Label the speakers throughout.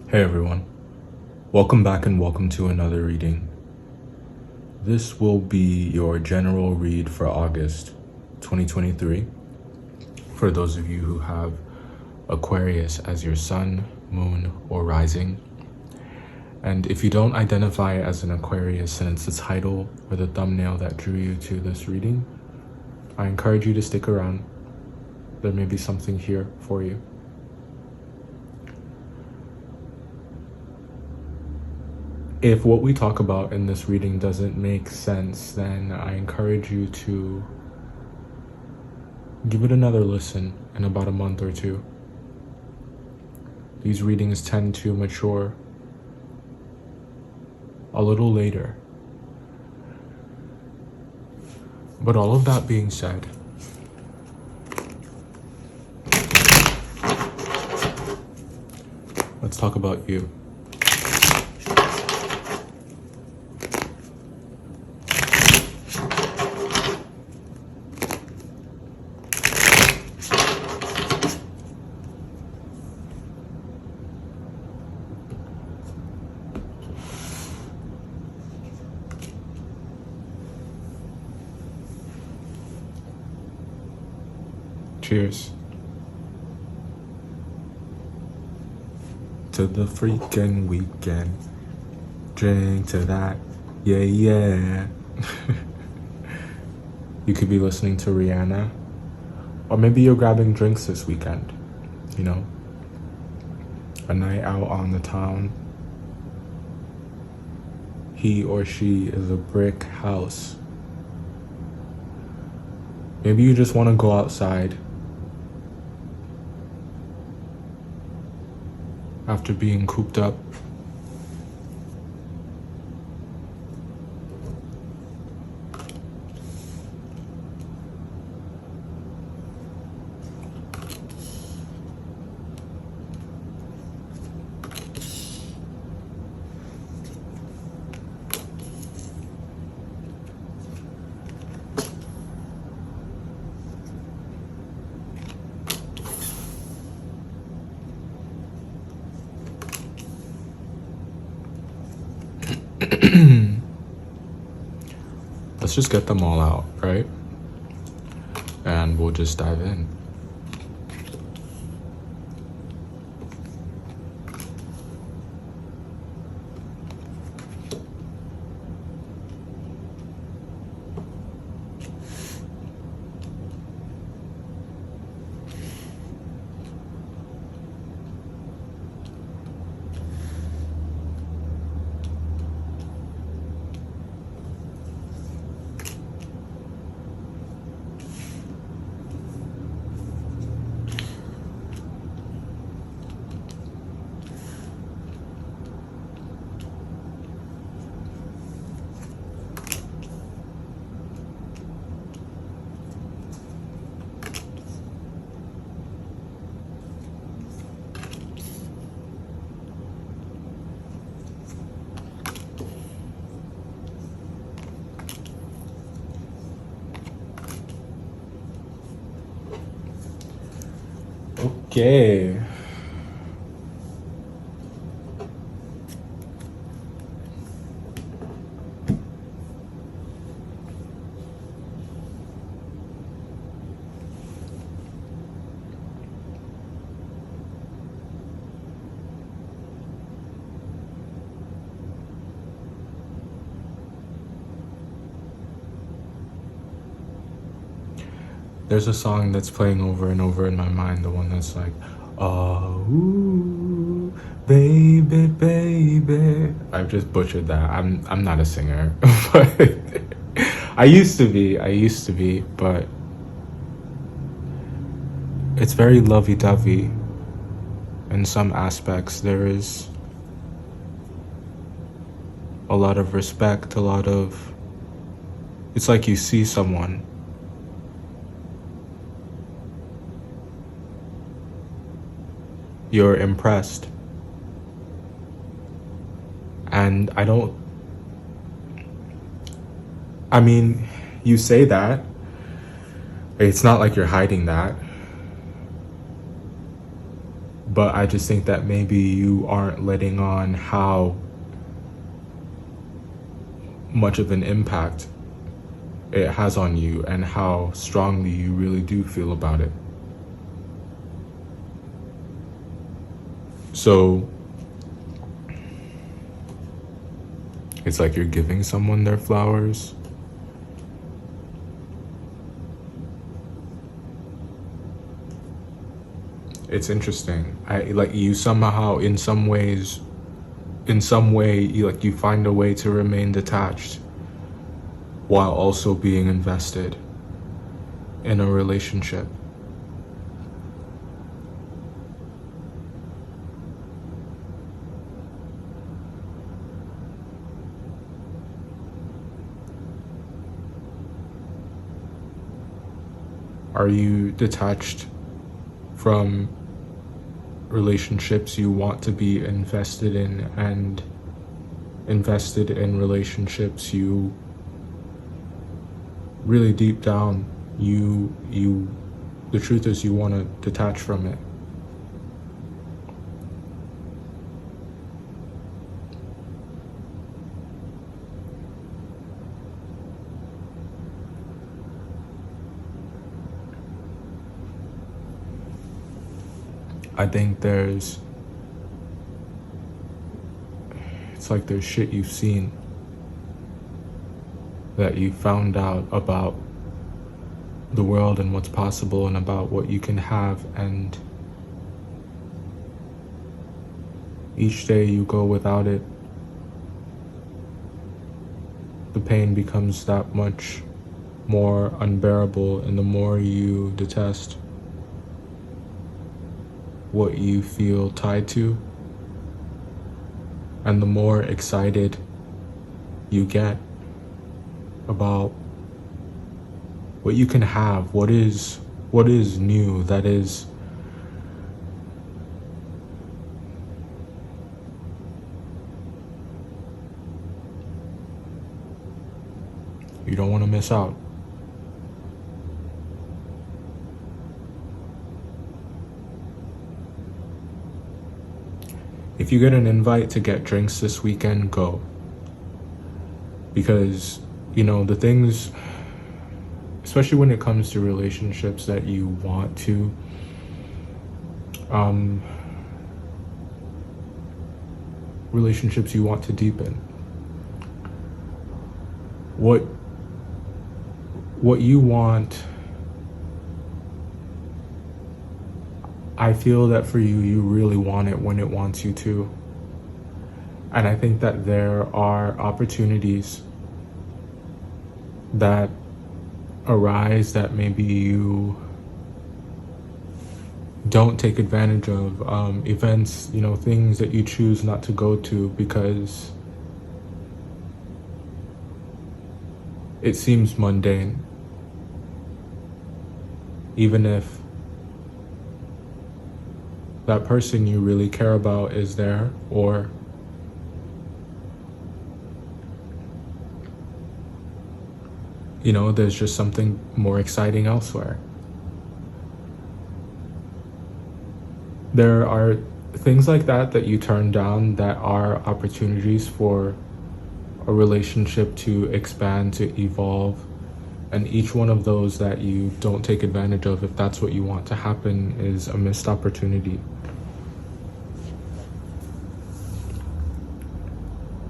Speaker 1: Hey everyone, welcome back and welcome to another reading. This will be your general read for August 2023 for those of you who have Aquarius as your sun, moon, or rising. And if you don't identify as an Aquarius and it's the title or the thumbnail that drew you to this reading, I encourage you to stick around. There may be something here for you. If what we talk about in this reading doesn't make sense, then I encourage you to give it another listen in about a month or two. These readings tend to mature a little later. But all of that being said, let's talk about you. Cheers to the freaking weekend. Drink to that, yeah, yeah. You could be listening to Rihanna, or maybe you're grabbing drinks this weekend, you know? A night out on the town. He or she is a brick house. Maybe you just want to go outside after being cooped up. Let's just get them all out, right? And we'll just dive in. Okay. There's a song that's playing over and over in my mind, the one that's like, oh, ooh, baby, baby. I've just butchered that. I'm not a singer, but I used to be, but it's very lovey-dovey in some aspects. There is a lot of respect, it's like you see someone you're impressed. And I mean, you say that. It's not like you're hiding that. But I just think that maybe you aren't letting on how much of an impact it has on you and how strongly you really do feel about it. So it's like you're giving someone their flowers. It's interesting. You somehow, in some way, you find a way to remain detached while also being invested in a relationship. Are you detached from relationships you want to be invested in, and invested in relationships you really deep down the truth is you want to detach from it? I think it's like there's shit you've seen that you found out about the world and what's possible and about what you can have, and each day you go without it, the pain becomes that much more unbearable, and the more you detest what you feel tied to, and the more excited you get about what you can have, what is new, that is you don't want to miss out. If you get an invite to get drinks this weekend, go. Because, the things, especially when it comes to relationships that you want to deepen, what you want, I feel that for you really want it when it wants you to. And I think that there are opportunities that arise that maybe you don't take advantage of, events, things that you choose not to go to because it seems mundane, even if that person you really care about is there, or there's just something more exciting elsewhere. There are things like that you turn down that are opportunities for a relationship to expand, to evolve, and each one of those that you don't take advantage of, if that's what you want to happen, is a missed opportunity.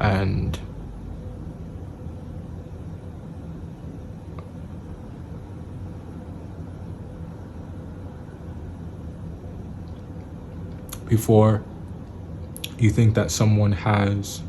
Speaker 1: And before you think that someone has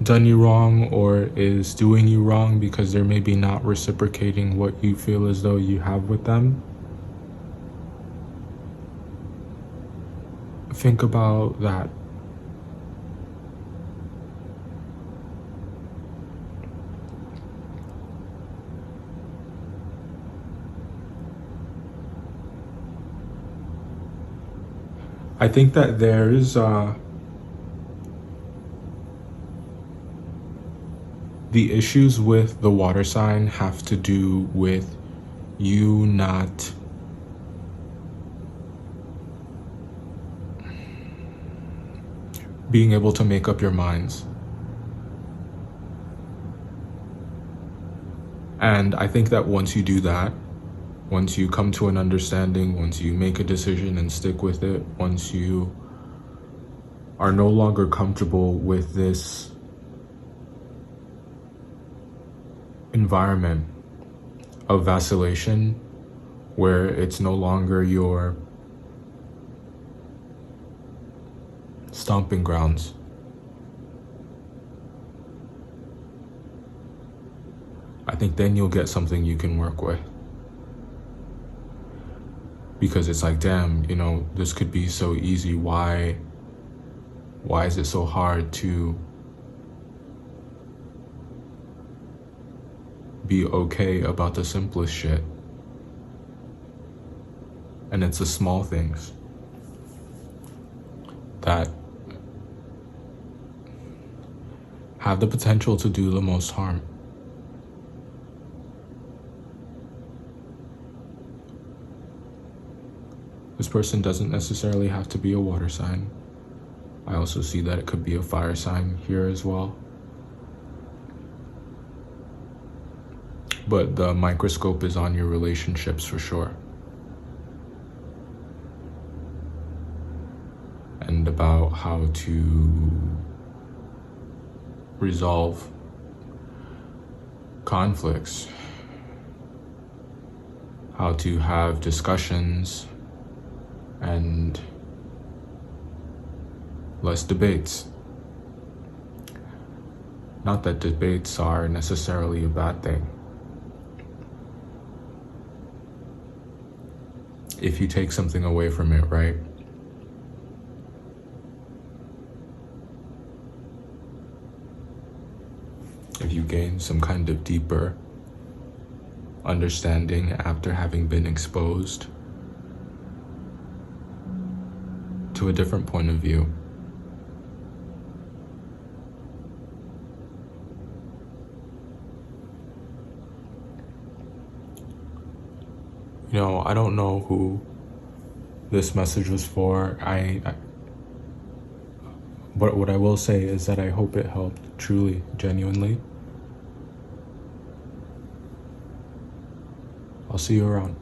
Speaker 1: done you wrong or is doing you wrong because they're maybe not reciprocating what you feel as though you have with them, think about that. I think that there's the issues with the water sign have to do with you not being able to make up your minds. And I think that once you do that, once you come to an understanding, once you make a decision and stick with it, once you are no longer comfortable with this environment of vacillation, where it's no longer your stomping grounds, I think then you'll get something you can work with. Because it's like, damn, you know, this could be so easy. Why is it so hard to be okay about the simplest shit? And it's the small things that have the potential to do the most harm. This person doesn't necessarily have to be a water sign. I also see that it could be a fire sign here as well. But the microscope is on your relationships for sure. And about how to resolve conflicts, how to have discussions and less debates. Not that debates are necessarily a bad thing. If you take something away from it, right? If you gain some kind of deeper understanding after having been exposed to a different point of view. You know, I don't know who this message was for. But what I will say is that I hope it helped, truly, genuinely. I'll see you around.